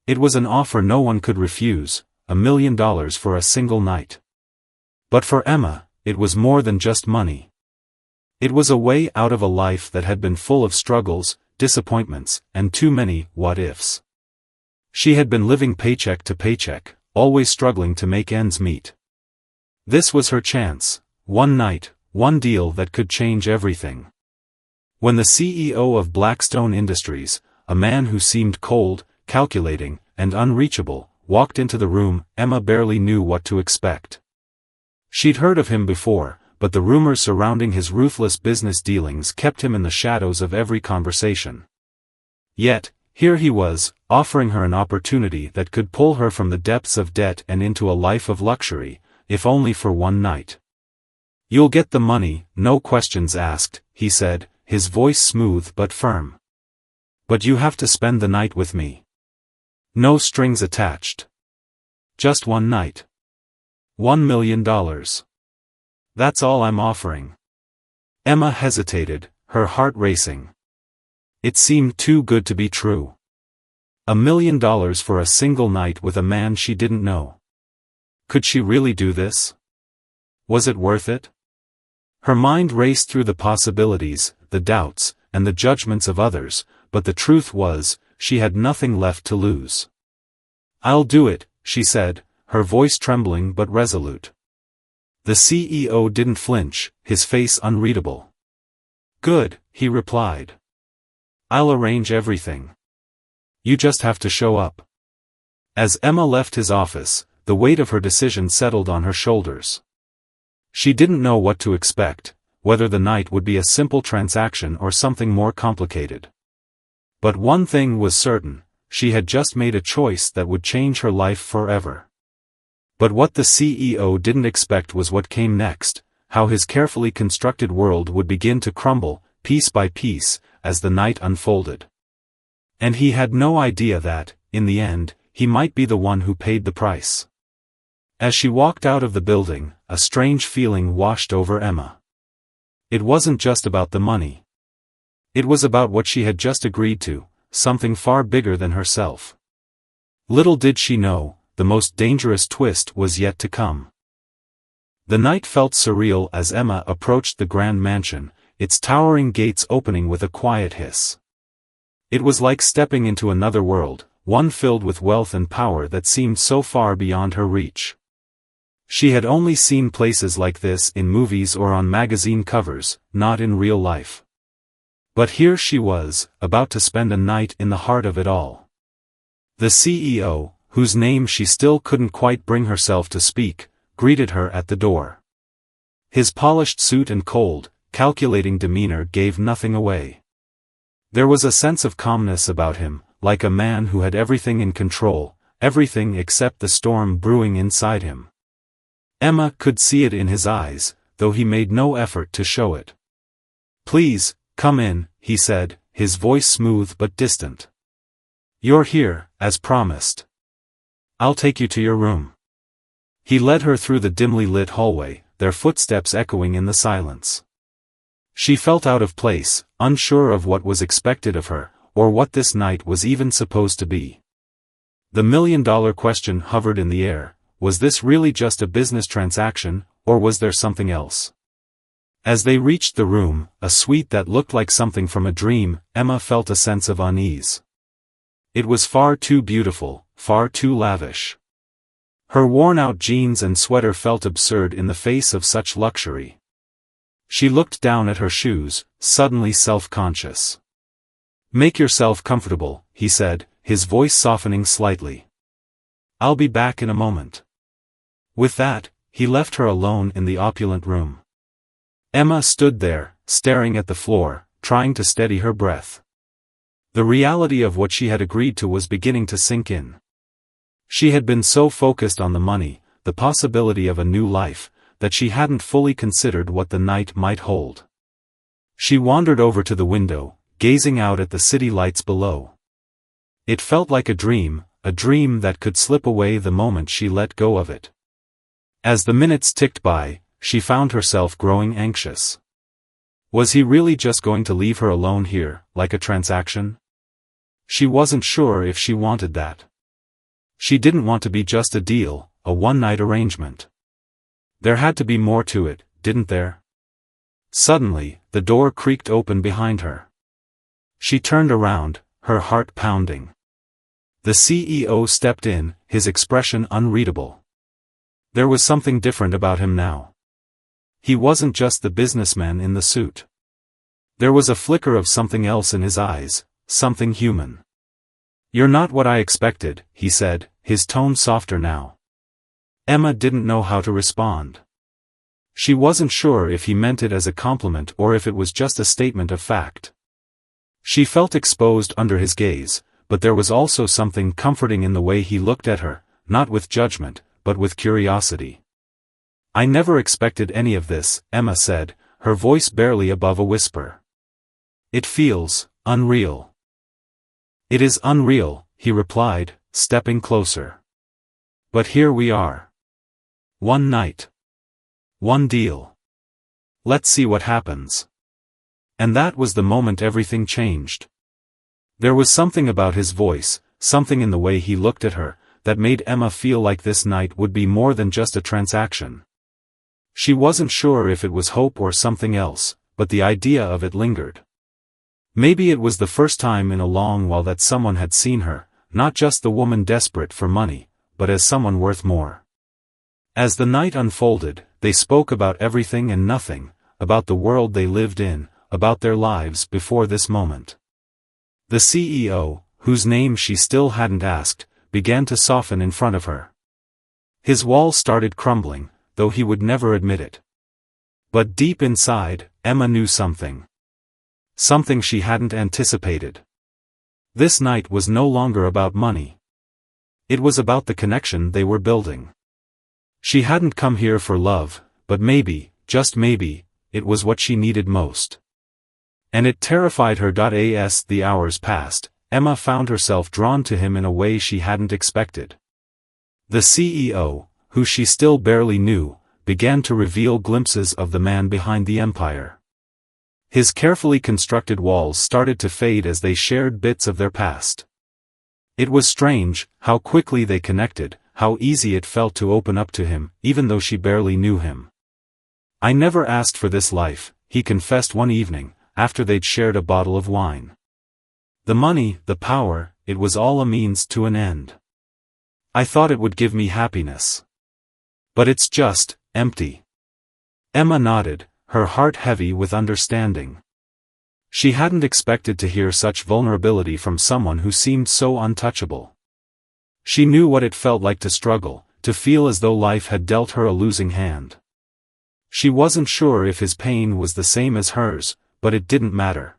It was an offer no one could refuse, $1 million for a single night. But for Emma, it was more than just money. It was a way out of a life that had been full of struggles, disappointments, and too many what-ifs. She had been living paycheck to paycheck, always struggling to make ends meet. This was her chance, one night, one deal that could change everything. When the CEO of Blackstone Industries, a man who seemed cold, calculating, and unreachable, walked into the room, Emma barely knew what to expect. She'd heard of him before, but the rumors surrounding his ruthless business dealings kept him in the shadows of every conversation. Yet, here he was, offering her an opportunity that could pull her from the depths of debt and into a life of luxury, if only for one night. "You'll get the money, no questions asked," he said, his voice smooth but firm. "But you have to spend the night with me. No strings attached. Just one night. $1 million. That's all I'm offering." Emma hesitated, her heart racing. It seemed too good to be true. $1 million for a single night with a man she didn't know. Could she really do this? Was it worth it? Her mind raced through the possibilities, the doubts, and the judgments of others, but the truth was, she had nothing left to lose. "I'll do it," she said, her voice trembling but resolute. The CEO didn't flinch, his face unreadable. "Good," he replied. "I'll arrange everything. You just have to show up." As Emma left his office, the weight of her decision settled on her shoulders. She didn't know what to expect, whether the night would be a simple transaction or something more complicated. But one thing was certain, she had just made a choice that would change her life forever. But what the CEO didn't expect was what came next, how his carefully constructed world would begin to crumble, piece by piece, as the night unfolded. And he had no idea that, in the end, he might be the one who paid the price. As she walked out of the building, a strange feeling washed over Emma. It wasn't just about the money. It was about what she had just agreed to, something far bigger than herself. Little did she know, the most dangerous twist was yet to come. The night felt surreal as Emma approached the grand mansion, its towering gates opening with a quiet hiss. It was like stepping into another world, one filled with wealth and power that seemed so far beyond her reach. She had only seen places like this in movies or on magazine covers, not in real life. But here she was, about to spend a night in the heart of it all. The CEO, whose name she still couldn't quite bring herself to speak, greeted her at the door. His polished suit and cold, calculating demeanor gave nothing away. There was a sense of calmness about him, like a man who had everything in control, everything except the storm brewing inside him. Emma could see it in his eyes, though he made no effort to show it. "Please, come in," he said, his voice smooth but distant. "You're here, as promised. I'll take you to your room." He led her through the dimly lit hallway, their footsteps echoing in the silence. She felt out of place, unsure of what was expected of her, or what this night was even supposed to be. The million-dollar question hovered in the air. Was this really just a business transaction, or was there something else? As they reached the room, a suite that looked like something from a dream, Emma felt a sense of unease. It was far too beautiful, far too lavish. Her worn-out jeans and sweater felt absurd in the face of such luxury. She looked down at her shoes, suddenly self-conscious. "Make yourself comfortable," he said, his voice softening slightly. "I'll be back in a moment." With that, he left her alone in the opulent room. Emma stood there, staring at the floor, trying to steady her breath. The reality of what she had agreed to was beginning to sink in. She had been so focused on the money, the possibility of a new life, that she hadn't fully considered what the night might hold. She wandered over to the window, gazing out at the city lights below. It felt like a dream that could slip away the moment she let go of it. As the minutes ticked by, she found herself growing anxious. Was he really just going to leave her alone here, like a transaction? She wasn't sure if she wanted that. She didn't want to be just a deal, a one-night arrangement. There had to be more to it, didn't there? Suddenly, the door creaked open behind her. She turned around, her heart pounding. The CEO stepped in, his expression unreadable. There was something different about him now. He wasn't just the businessman in the suit. There was a flicker of something else in his eyes, something human. "You're not what I expected," he said, his tone softer now. Emma didn't know how to respond. She wasn't sure if he meant it as a compliment or if it was just a statement of fact. She felt exposed under his gaze, but there was also something comforting in the way he looked at her, not with judgment, but with curiosity. "I never expected any of this," Emma said, her voice barely above a whisper. "It feels unreal." "It is unreal," he replied, stepping closer. "But here we are. One night. One deal. Let's see what happens." And that was the moment everything changed. There was something about his voice, something in the way he looked at her, that made Emma feel like this night would be more than just a transaction. She wasn't sure if it was hope or something else, but the idea of it lingered. Maybe it was the first time in a long while that someone had seen her, not just the woman desperate for money, but as someone worth more. As the night unfolded, they spoke about everything and nothing, about the world they lived in, about their lives before this moment. The CEO, whose name she still hadn't asked, began to soften in front of her. His walls started crumbling, though he would never admit it. But deep inside, Emma knew something. Something she hadn't anticipated. This night was no longer about money. It was about the connection they were building. She hadn't come here for love, but maybe, just maybe, it was what she needed most. And it terrified her. As the hours passed, Emma found herself drawn to him in a way she hadn't expected. The CEO, who she still barely knew, began to reveal glimpses of the man behind the empire. His carefully constructed walls started to fade as they shared bits of their past. It was strange, how quickly they connected, how easy it felt to open up to him, even though she barely knew him. "I never asked for this life," he confessed one evening, after they'd shared a bottle of wine. "The money, the power, it was all a means to an end. I thought it would give me happiness. But it's just empty." Emma nodded, her heart heavy with understanding. She hadn't expected to hear such vulnerability from someone who seemed so untouchable. She knew what it felt like to struggle, to feel as though life had dealt her a losing hand. She wasn't sure if his pain was the same as hers, but it didn't matter.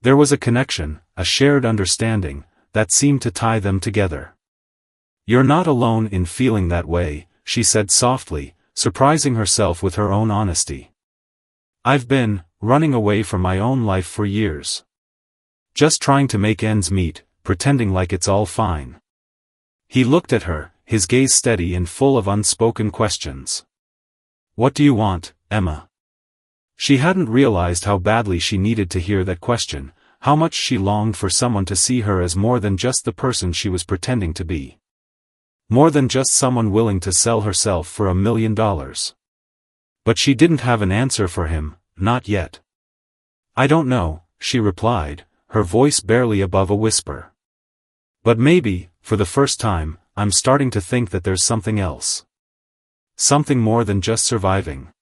There was a connection, a shared understanding, that seemed to tie them together. "You're not alone in feeling that way," she said softly, surprising herself with her own honesty. "I've been running away from my own life for years. Just trying to make ends meet, pretending like it's all fine." He looked at her, his gaze steady and full of unspoken questions. "What do you want, Emma?" She hadn't realized how badly she needed to hear that question, how much she longed for someone to see her as more than just the person she was pretending to be. More than just someone willing to sell herself for $1 million. But she didn't have an answer for him, not yet. "I don't know," she replied, her voice barely above a whisper. "But maybe, for the first time, I'm starting to think that there's something else. Something more than just surviving."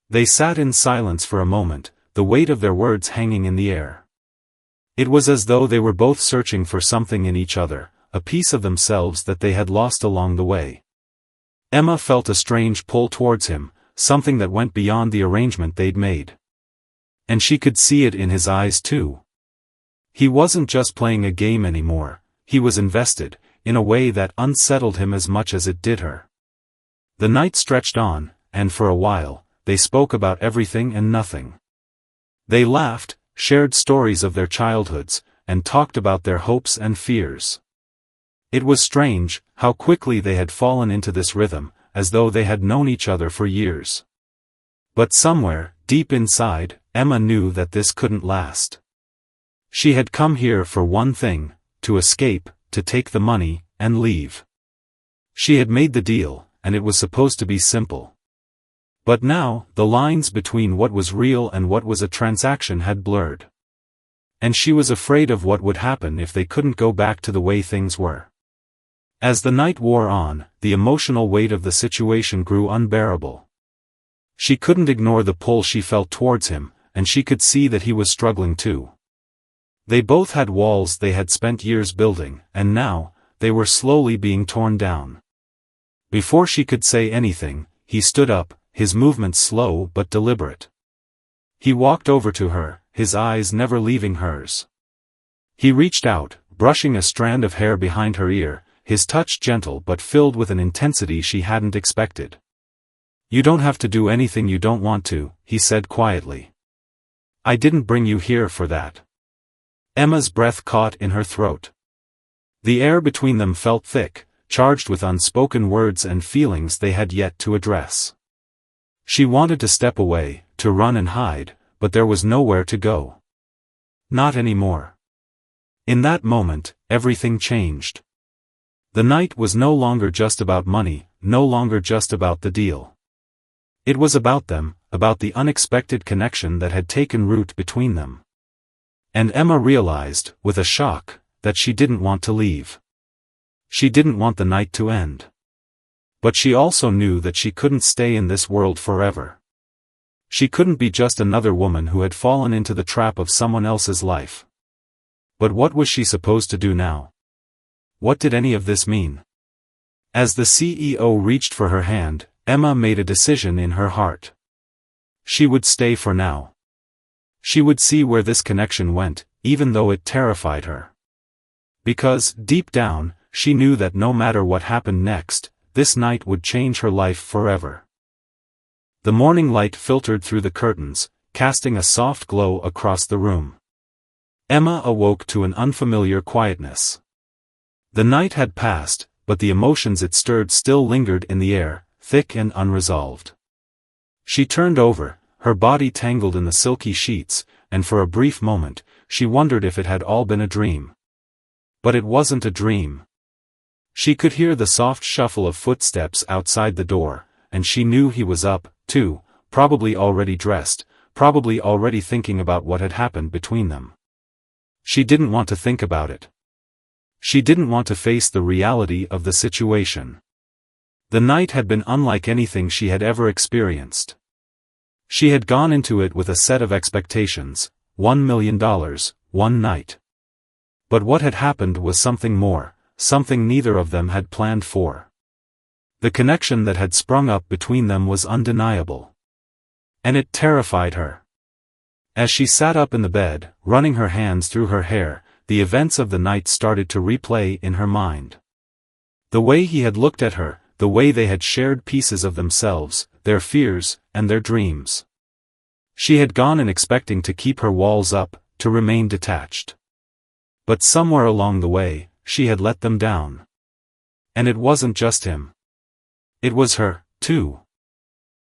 They sat in silence for a moment, the weight of their words hanging in the air. It was as though they were both searching for something in each other, a piece of themselves that they had lost along the way. Emma felt a strange pull towards him, something that went beyond the arrangement they'd made. And she could see it in his eyes too. He wasn't just playing a game anymore, he was invested, in a way that unsettled him as much as it did her. The night stretched on, and for a while, they spoke about everything and nothing. They laughed, shared stories of their childhoods, and talked about their hopes and fears. It was strange, how quickly they had fallen into this rhythm, as though they had known each other for years. But somewhere, deep inside, Emma knew that this couldn't last. She had come here for one thing, to escape, to take the money, and leave. She had made the deal, and it was supposed to be simple. But now, the lines between what was real and what was a transaction had blurred. And she was afraid of what would happen if they couldn't go back to the way things were. As the night wore on, the emotional weight of the situation grew unbearable. She couldn't ignore the pull she felt towards him, and she could see that he was struggling too. They both had walls they had spent years building, and now, they were slowly being torn down. Before she could say anything, he stood up, his movements slow but deliberate. He walked over to her, his eyes never leaving hers. He reached out, brushing a strand of hair behind her ear, his touch gentle but filled with an intensity she hadn't expected. "You don't have to do anything you don't want to," he said quietly. "I didn't bring you here for that." Emma's breath caught in her throat. The air between them felt thick, charged with unspoken words and feelings they had yet to address. She wanted to step away, to run and hide, but there was nowhere to go. Not anymore. In that moment, everything changed. The night was no longer just about money, no longer just about the deal. It was about them, about the unexpected connection that had taken root between them. And Emma realized, with a shock, that she didn't want to leave. She didn't want the night to end. But she also knew that she couldn't stay in this world forever. She couldn't be just another woman who had fallen into the trap of someone else's life. But what was she supposed to do now? What did any of this mean? As the CEO reached for her hand, Emma made a decision in her heart. She would stay for now. She would see where this connection went, even though it terrified her. Because, deep down, she knew that no matter what happened next, this night would change her life forever. The morning light filtered through the curtains, casting a soft glow across the room. Emma awoke to an unfamiliar quietness. The night had passed, but the emotions it stirred still lingered in the air, thick and unresolved. She turned over, her body tangled in the silky sheets, and for a brief moment, she wondered if it had all been a dream. But it wasn't a dream. She could hear the soft shuffle of footsteps outside the door, and she knew he was up, too, probably already dressed, probably already thinking about what had happened between them. She didn't want to think about it. She didn't want to face the reality of the situation. The night had been unlike anything she had ever experienced. She had gone into it with a set of expectations, $1 million, one night. But what had happened was something more. Something neither of them had planned for. The connection that had sprung up between them was undeniable. And it terrified her. As she sat up in the bed, running her hands through her hair, the events of the night started to replay in her mind. The way he had looked at her, the way they had shared pieces of themselves, their fears, and their dreams. She had gone in expecting to keep her walls up, to remain detached. But somewhere along the way, she had let them down. And it wasn't just him. It was her, too.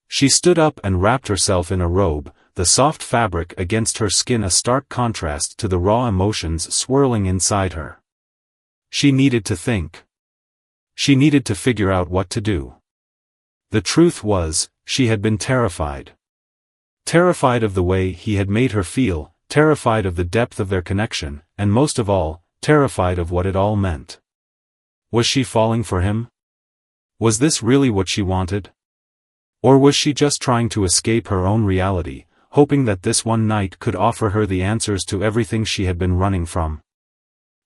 She stood up and wrapped herself in a robe, the soft fabric against her skin a stark contrast to the raw emotions swirling inside her. She needed to think. She needed to figure out what to do. The truth was, she had been terrified. Terrified of the way he had made her feel, terrified of the depth of their connection, and most of all, terrified of what it all meant. Was she falling for him? Was this really what she wanted? Or was she just trying to escape her own reality, hoping that this one night could offer her the answers to everything she had been running from?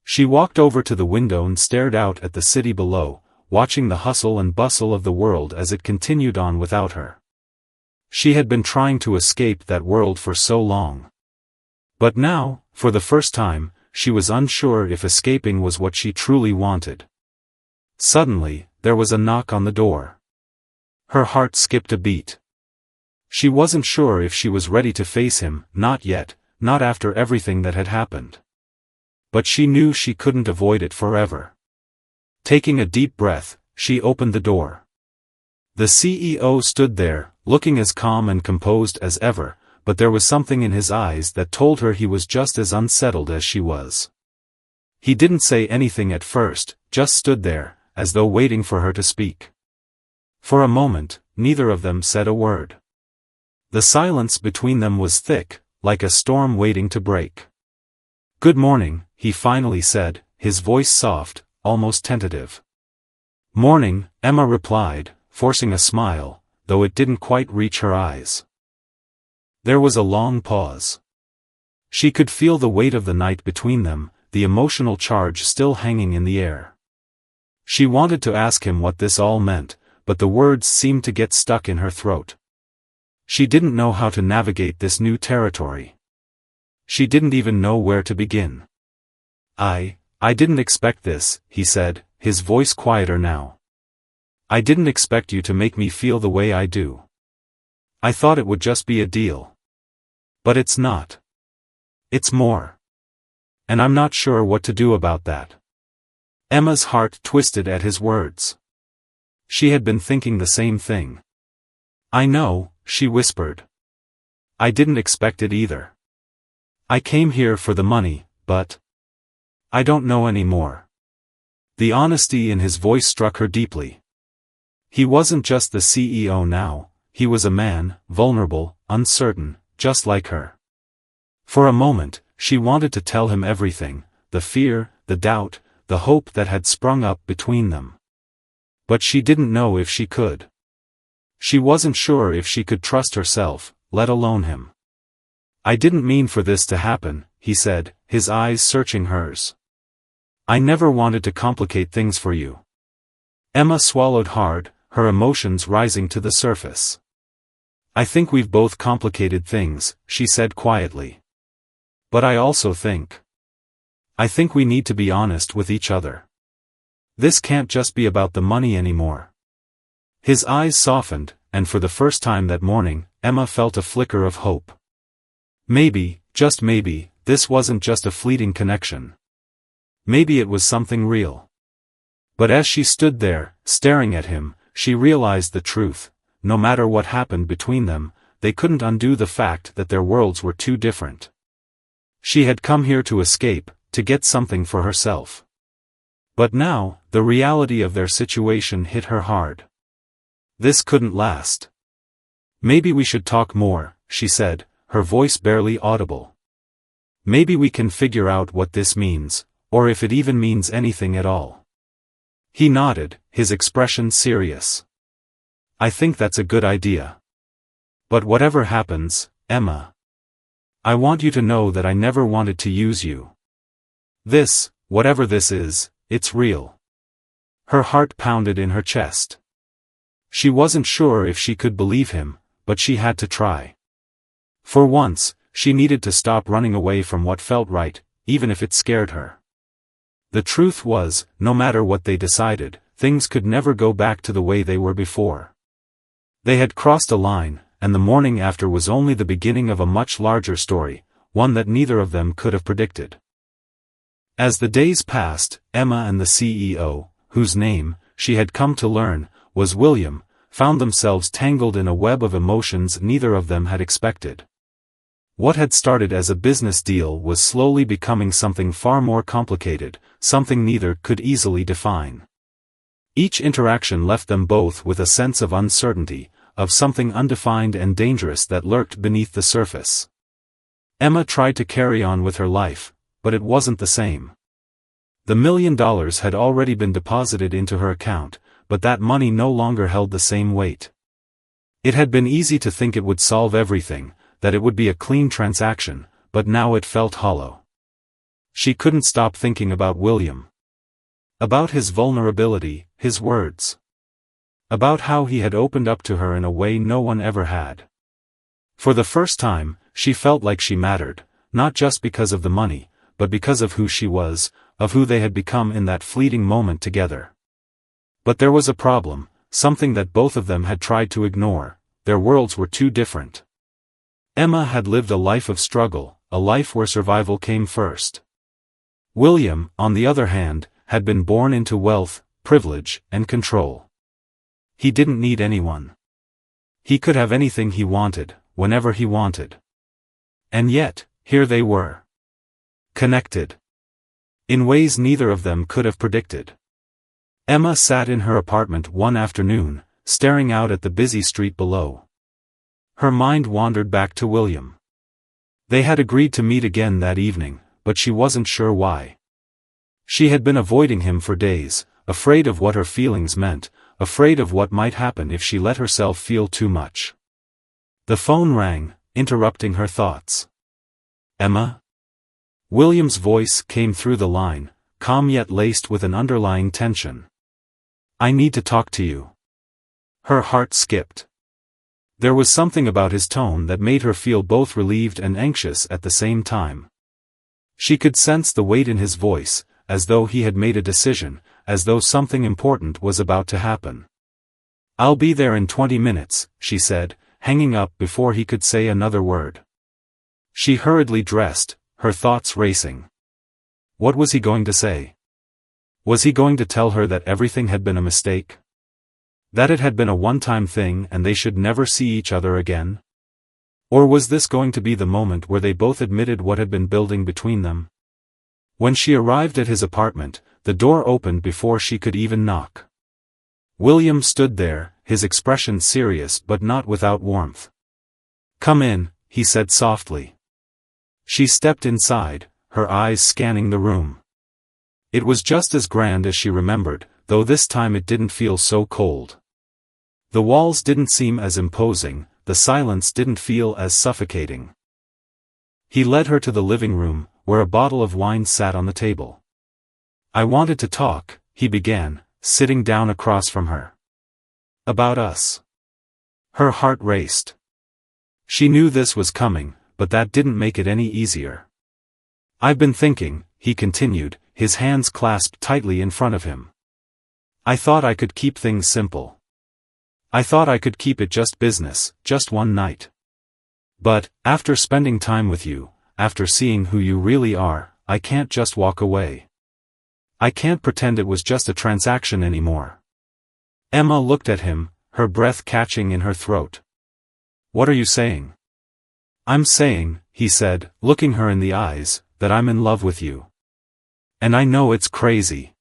She walked over to the window and stared out at the city below, watching the hustle and bustle of the world as it continued on without her. She had been trying to escape that world for so long. But now, for the first time, she was unsure if escaping was what she truly wanted. Suddenly, there was a knock on the door. Her heart skipped a beat. She wasn't sure if she was ready to face him, not yet, not after everything that had happened. But she knew she couldn't avoid it forever. Taking a deep breath, she opened the door. The CEO stood there, looking as calm and composed as ever, but there was something in his eyes that told her he was just as unsettled as she was. He didn't say anything at first, just stood there, as though waiting for her to speak. For a moment, neither of them said a word. The silence between them was thick, like a storm waiting to break. "Good morning," he finally said, his voice soft, almost tentative. "Morning," Emma replied, forcing a smile, though it didn't quite reach her eyes. There was a long pause. She could feel the weight of the night between them, the emotional charge still hanging in the air. She wanted to ask him what this all meant, but the words seemed to get stuck in her throat. She didn't know how to navigate this new territory. She didn't even know where to begin. I didn't expect this," he said, his voice quieter now. "I didn't expect you to make me feel the way I do. I thought it would just be a deal. But it's not. It's more. And I'm not sure what to do about that." Emma's heart twisted at his words. She had been thinking the same thing. "I know," she whispered. "I didn't expect it either. I came here for the money, but I don't know anymore." The honesty in his voice struck her deeply. He wasn't just the CEO now, he was a man, vulnerable, uncertain, just like her. For a moment, she wanted to tell him everything, the fear, the doubt, the hope that had sprung up between them. But she didn't know if she could. She wasn't sure if she could trust herself, let alone him. "I didn't mean for this to happen," he said, his eyes searching hers. "I never wanted to complicate things for you." Emma swallowed hard, her emotions rising to the surface. "I think we've both complicated things," she said quietly. "But I also think we need to be honest with each other. This can't just be about the money anymore." His eyes softened, and for the first time that morning, Emma felt a flicker of hope. Maybe, just maybe, this wasn't just a fleeting connection. Maybe it was something real. But as she stood there, staring at him, she realized the truth. No matter what happened between them, they couldn't undo the fact that their worlds were too different. She had come here to escape, to get something for herself. But now, the reality of their situation hit her hard. This couldn't last. "Maybe we should talk more," she said, her voice barely audible. "Maybe we can figure out what this means, or if it even means anything at all." He nodded, his expression serious. "I think that's a good idea. But whatever happens, Emma, I want you to know that I never wanted to use you. This, whatever this is, it's real." Her heart pounded in her chest. She wasn't sure if she could believe him, but she had to try. For once, she needed to stop running away from what felt right, even if it scared her. The truth was, no matter what they decided, things could never go back to the way they were before. They had crossed a line, and the morning after was only the beginning of a much larger story, one that neither of them could have predicted. As the days passed, Emma and the CEO, whose name, she had come to learn, was William, found themselves tangled in a web of emotions neither of them had expected. What had started as a business deal was slowly becoming something far more complicated, something neither could easily define. Each interaction left them both with a sense of uncertainty, of something undefined and dangerous that lurked beneath the surface. Emma tried to carry on with her life, but it wasn't the same. The $1 million had already been deposited into her account, but that money no longer held the same weight. It had been easy to think it would solve everything, that it would be a clean transaction, but now it felt hollow. She couldn't stop thinking about William. About his vulnerability, his words. About how he had opened up to her in a way no one ever had. For the first time, she felt like she mattered, not just because of the money, but because of who she was, of who they had become in that fleeting moment together. But there was a problem, something that both of them had tried to ignore: their worlds were too different. Emma had lived a life of struggle, a life where survival came first. William, on the other hand, had been born into wealth, privilege, and control. He didn't need anyone. He could have anything he wanted, whenever he wanted. And yet, here they were. Connected. in ways neither of them could have predicted. Emma sat in her apartment one afternoon, staring out at the busy street below. Her mind wandered back to William. They had agreed to meet again that evening, but she wasn't sure why. She had been avoiding him for days, afraid of what her feelings meant, afraid of what might happen if she let herself feel too much. The phone rang, interrupting her thoughts. "Emma?" William's voice came through the line, calm yet laced with an underlying tension. "I need to talk to you." Her heart skipped. There was something about his tone that made her feel both relieved and anxious at the same time. She could sense the weight in his voice, as though he had made a decision, as though something important was about to happen. "I'll be there in 20 minutes, she said, hanging up before he could say another word. She hurriedly dressed, her thoughts racing. What was he going to say? Was he going to tell her that everything had been a mistake? That it had been a one-time thing and they should never see each other again? Or was this going to be the moment where they both admitted what had been building between them? When she arrived at his apartment, the door opened before she could even knock. William stood there, his expression serious but not without warmth. "Come in," he said softly. She stepped inside, her eyes scanning the room. It was just as grand as she remembered, though this time it didn't feel so cold. The walls didn't seem as imposing, the silence didn't feel as suffocating. He led her to the living room, where a bottle of wine sat on the table. "I wanted to talk," he began, sitting down across from her. "About us." Her heart raced. She knew this was coming, but that didn't make it any easier. "I've been thinking," he continued, his hands clasped tightly in front of him. "I thought I could keep things simple. I thought I could keep it just business, just one night. But, after spending time with you, after seeing who you really are, I can't just walk away. I can't pretend it was just a transaction anymore." Emma looked at him, her breath catching in her throat. "What are you saying?" "I'm saying," he said, looking her in the eyes, "that I'm in love with you. And I know it's crazy.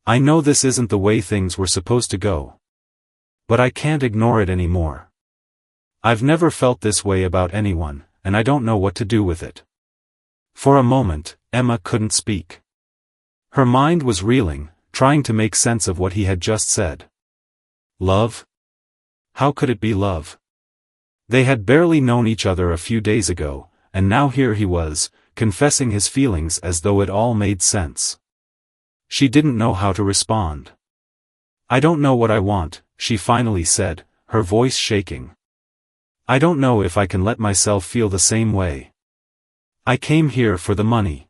I know this isn't the way things were supposed to go. But I can't ignore it anymore. I've never felt this way about anyone, and I don't know what to do with it." For a moment, Emma couldn't speak. Her mind was reeling, trying to make sense of what he had just said. Love? How could it be love? They had barely known each other a few days ago, and now here he was, confessing his feelings as though it all made sense. She didn't know how to respond. "I don't know what I want," she finally said, her voice shaking. "I don't know if I can let myself feel the same way. I came here for the money.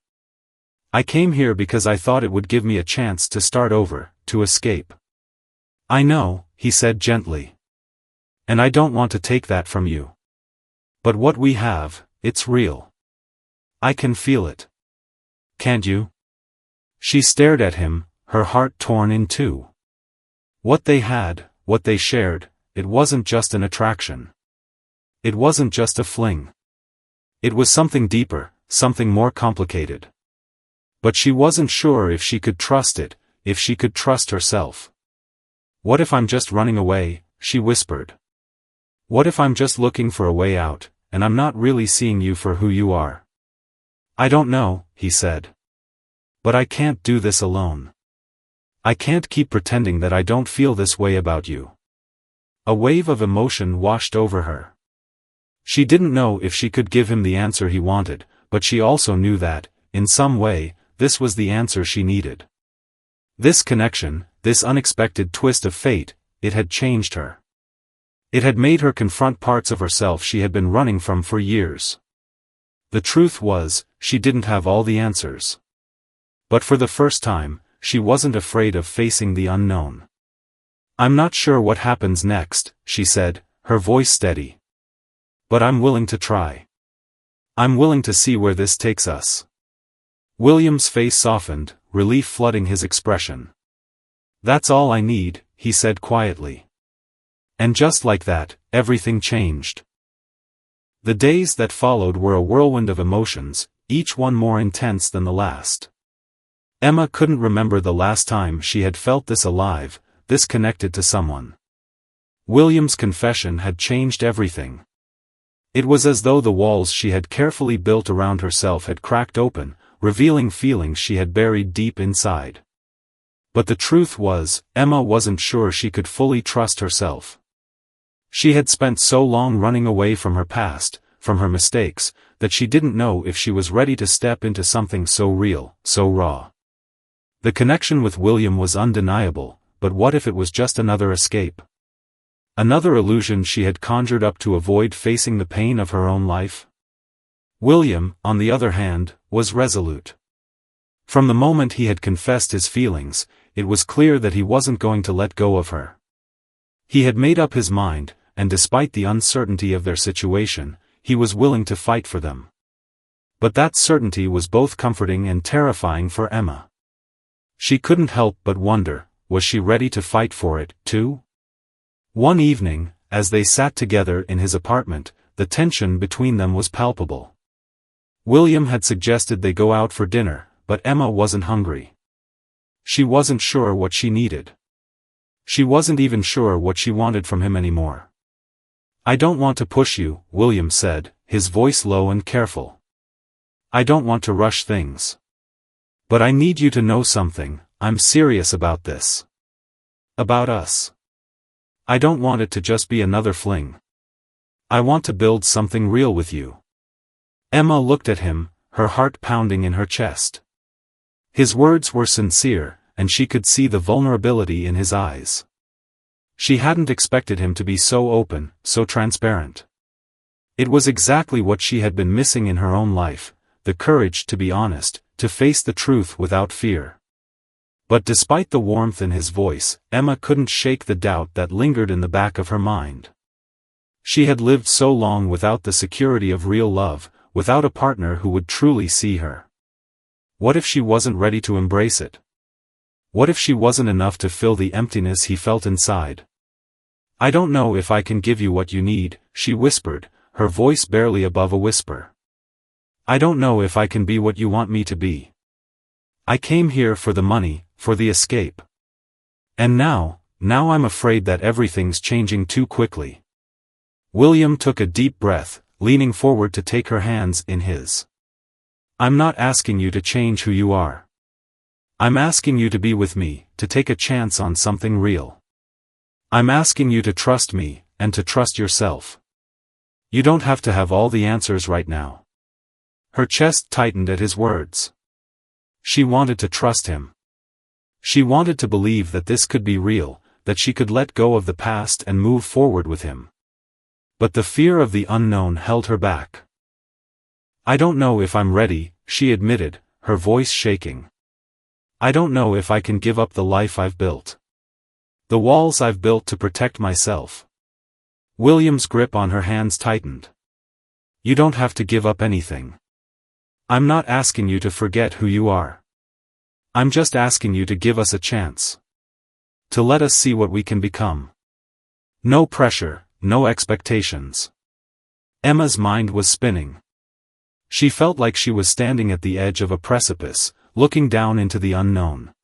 I came here because I thought it would give me a chance to start over, to escape." "I know," he said gently. "And I don't want to take that from you. But what we have, it's real. I can feel it. Can't you?" She stared at him, her heart torn in two. What they had, what they shared, it wasn't just an attraction. It wasn't just a fling. It was something deeper, something more complicated. But she wasn't sure if she could trust it, if she could trust herself. "What if I'm just running away?" she whispered. "What if I'm just looking for a way out, and I'm not really seeing you for who you are?" "I don't know," he said. "But I can't do this alone. I can't keep pretending that I don't feel this way about you." A wave of emotion washed over her. She didn't know if she could give him the answer he wanted, but she also knew that, in some way, this was the answer she needed. This connection, this unexpected twist of fate, it had changed her. It had made her confront parts of herself she had been running from for years. The truth was, she didn't have all the answers. But for the first time, she wasn't afraid of facing the unknown. "I'm not sure what happens next," she said, her voice steady. "But I'm willing to try. I'm willing to see where this takes us." William's face softened, relief flooding his expression. "That's all I need," he said quietly. And just like that, everything changed. The days that followed were a whirlwind of emotions, each one more intense than the last. Emma couldn't remember the last time she had felt this alive, this connected to someone. William's confession had changed everything. It was as though the walls she had carefully built around herself had cracked open, revealing feelings she had buried deep inside. But the truth was, Emma wasn't sure she could fully trust herself. She had spent so long running away from her past, from her mistakes, that she didn't know if she was ready to step into something so real, so raw. The connection with William was undeniable, but what if it was just another escape? Another illusion she had conjured up to avoid facing the pain of her own life? William, on the other hand, was resolute. From the moment he had confessed his feelings, it was clear that he wasn't going to let go of her. He had made up his mind, and despite the uncertainty of their situation, he was willing to fight for them. But that certainty was both comforting and terrifying for Emma. She couldn't help but wonder, was she ready to fight for it, too? One evening, as they sat together in his apartment, the tension between them was palpable. William had suggested they go out for dinner, but Emma wasn't hungry. She wasn't sure what she needed. She wasn't even sure what she wanted from him anymore. "I don't want to push you," William said, his voice low and careful. "I don't want to rush things. But I need you to know something, I'm serious about this. About us. I don't want it to just be another fling. I want to build something real with you." Emma looked at him, her heart pounding in her chest. His words were sincere, and she could see the vulnerability in his eyes. She hadn't expected him to be so open, so transparent. It was exactly what she had been missing in her own life, the courage to be honest, to face the truth without fear. But despite the warmth in his voice, Emma couldn't shake the doubt that lingered in the back of her mind. She had lived so long without the security of real love, without a partner who would truly see her. What if she wasn't ready to embrace it? What if she wasn't enough to fill the emptiness he felt inside? "I don't know if I can give you what you need," she whispered, her voice barely above a whisper. "I don't know if I can be what you want me to be. I came here for the money, for the escape. And now I'm afraid that everything's changing too quickly." William took a deep breath, leaning forward to take her hands in his. "I'm not asking you to change who you are. I'm asking you to be with me, to take a chance on something real. I'm asking you to trust me, and to trust yourself. You don't have to have all the answers right now." Her chest tightened at his words. She wanted to trust him. She wanted to believe that this could be real, that she could let go of the past and move forward with him. But the fear of the unknown held her back. "I don't know if I'm ready," she admitted, her voice shaking. "I don't know if I can give up the life I've built. The walls I've built to protect myself." William's grip on her hands tightened. "You don't have to give up anything. I'm not asking you to forget who you are. I'm just asking you to give us a chance. To let us see what we can become. No pressure, no expectations." Emma's mind was spinning. She felt like she was standing at the edge of a precipice, looking down into the unknown.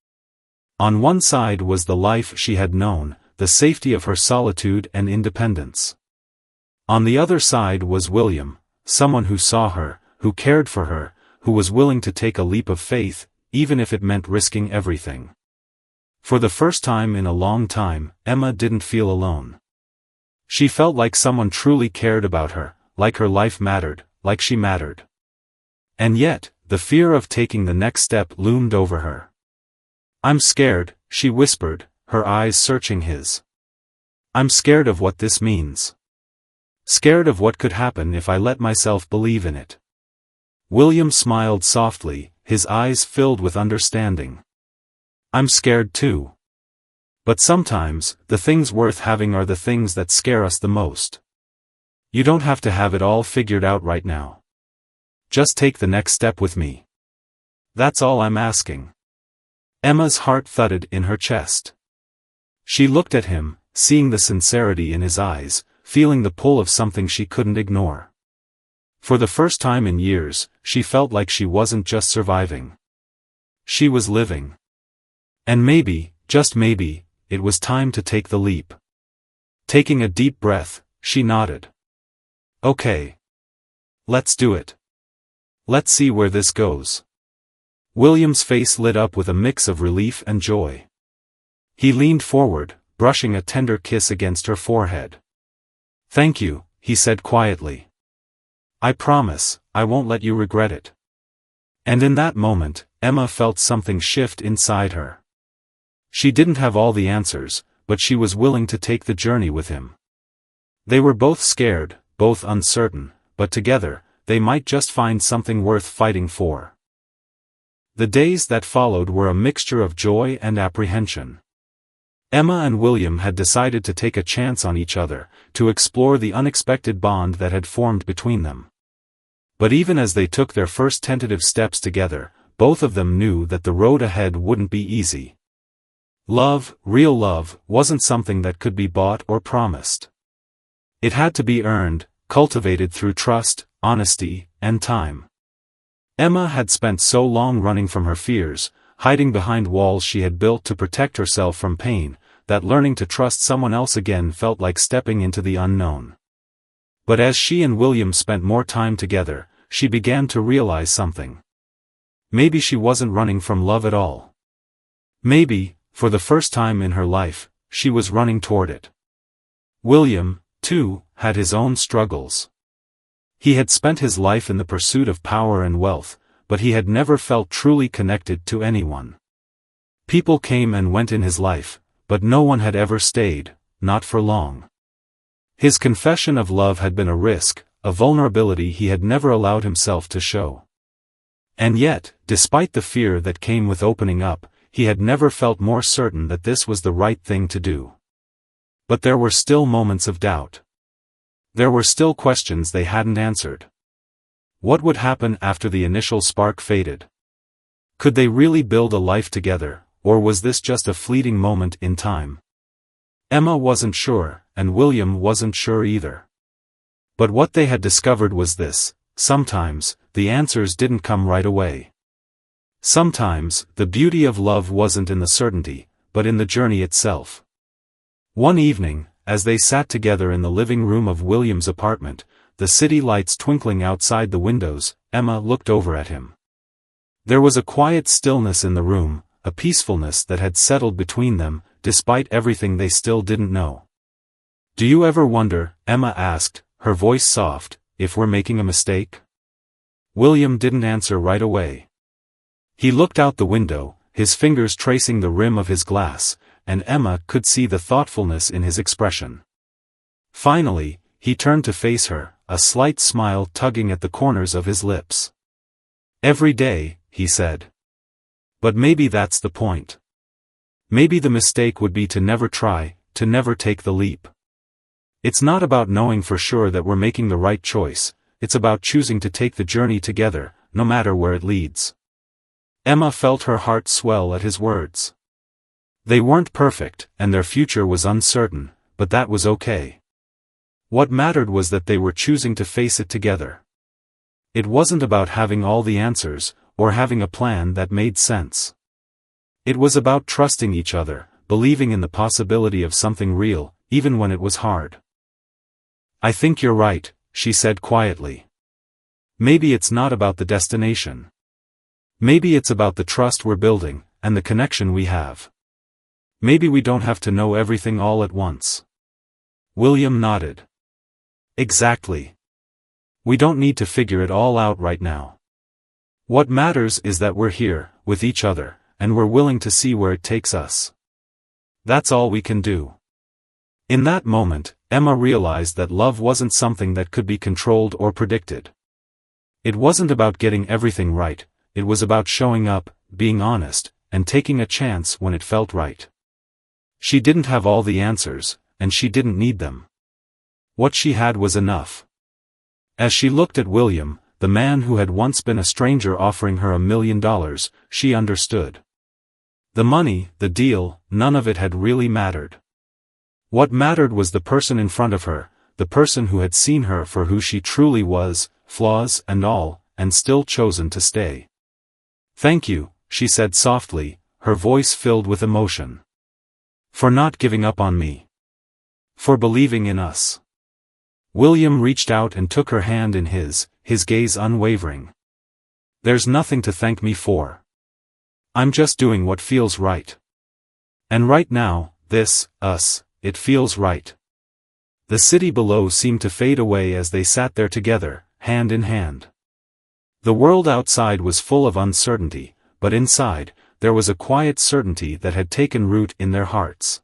On one side was the life she had known, the safety of her solitude and independence. On the other side was William, someone who saw her, who cared for her, who was willing to take a leap of faith, even if it meant risking everything. For the first time in a long time, Emma didn't feel alone. She felt like someone truly cared about her, like her life mattered, like she mattered. And yet, the fear of taking the next step loomed over her. "I'm scared," she whispered, her eyes searching his. "I'm scared of what this means. Scared of what could happen if I let myself believe in it." William smiled softly, his eyes filled with understanding. "I'm scared too. But sometimes, the things worth having are the things that scare us the most. You don't have to have it all figured out right now. Just take the next step with me. That's all I'm asking." Emma's heart thudded in her chest. She looked at him, seeing the sincerity in his eyes, feeling the pull of something she couldn't ignore. For the first time in years, she felt like she wasn't just surviving. She was living. And maybe, just maybe, it was time to take the leap. Taking a deep breath, she nodded. Okay. Let's do it. Let's see where this goes. William's face lit up with a mix of relief and joy. He leaned forward, brushing a tender kiss against her forehead. Thank you, he said quietly. I promise, I won't let you regret it. And in that moment, Emma felt something shift inside her. She didn't have all the answers, but she was willing to take the journey with him. They were both scared, both uncertain, but together, they might just find something worth fighting for. The days that followed were a mixture of joy and apprehension. Emma and William had decided to take a chance on each other, to explore the unexpected bond that had formed between them. But even as they took their first tentative steps together, both of them knew that the road ahead wouldn't be easy. Love, real love, wasn't something that could be bought or promised. It had to be earned, cultivated through trust, honesty, and time. Emma had spent so long running from her fears, hiding behind walls she had built to protect herself from pain, that learning to trust someone else again felt like stepping into the unknown. But as she and William spent more time together, she began to realize something. Maybe she wasn't running from love at all. Maybe, for the first time in her life, she was running toward it. William, too, had his own struggles. He had spent his life in the pursuit of power and wealth, but he had never felt truly connected to anyone. People came and went in his life, but no one had ever stayed, not for long. His confession of love had been a risk, a vulnerability he had never allowed himself to show. And yet, despite the fear that came with opening up, he had never felt more certain that this was the right thing to do. But there were still moments of doubt. There were still questions they hadn't answered. What would happen after the initial spark faded? Could they really build a life together, or was this just a fleeting moment in time? Emma wasn't sure, and William wasn't sure either. But what they had discovered was this: sometimes, the answers didn't come right away. Sometimes, the beauty of love wasn't in the certainty, but in the journey itself. One evening, as they sat together in the living room of William's apartment, the city lights twinkling outside the windows, Emma looked over at him. There was a quiet stillness in the room, a peacefulness that had settled between them, despite everything they still didn't know. "Do you ever wonder," Emma asked, her voice soft, "if we're making a mistake?" William didn't answer right away. He looked out the window, his fingers tracing the rim of his glass, and Emma could see the thoughtfulness in his expression. Finally, he turned to face her, a slight smile tugging at the corners of his lips. "Every day," he said. "But maybe that's the point. Maybe the mistake would be to never try, to never take the leap. It's not about knowing for sure that we're making the right choice, it's about choosing to take the journey together, no matter where it leads." Emma felt her heart swell at his words. They weren't perfect, and their future was uncertain, but that was okay. What mattered was that they were choosing to face it together. It wasn't about having all the answers, or having a plan that made sense. It was about trusting each other, believing in the possibility of something real, even when it was hard. "I think you're right," she said quietly. "Maybe it's not about the destination. Maybe it's about the trust we're building, and the connection we have. Maybe we don't have to know everything all at once." William nodded. "Exactly. We don't need to figure it all out right now. What matters is that we're here, with each other, and we're willing to see where it takes us. That's all we can do." In that moment, Emma realized that love wasn't something that could be controlled or predicted. It wasn't about getting everything right, it was about showing up, being honest, and taking a chance when it felt right. She didn't have all the answers, and she didn't need them. What she had was enough. As she looked at William, the man who had once been a stranger offering her $1 million, she understood. The money, the deal, none of it had really mattered. What mattered was the person in front of her, the person who had seen her for who she truly was, flaws and all, and still chosen to stay. "Thank you," she said softly, her voice filled with emotion. For not giving up on me. For believing in us. William reached out and took her hand in his gaze unwavering. There's nothing to thank me for. I'm just doing what feels right. And right now, it feels right. The city below seemed to fade away as they sat there together, hand in hand. The world outside was full of uncertainty, but inside, there was a quiet certainty that had taken root in their hearts.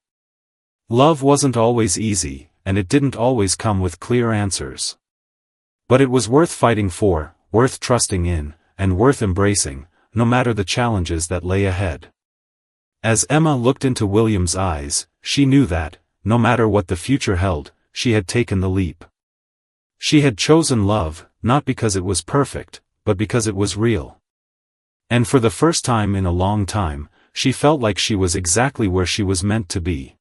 Love wasn't always easy, and it didn't always come with clear answers. But it was worth fighting for, worth trusting in, and worth embracing, no matter the challenges that lay ahead. As Emma looked into William's eyes, she knew that, no matter what the future held, she had taken the leap. She had chosen love, not because it was perfect, but because it was real. And for the first time in a long time, she felt like she was exactly where she was meant to be.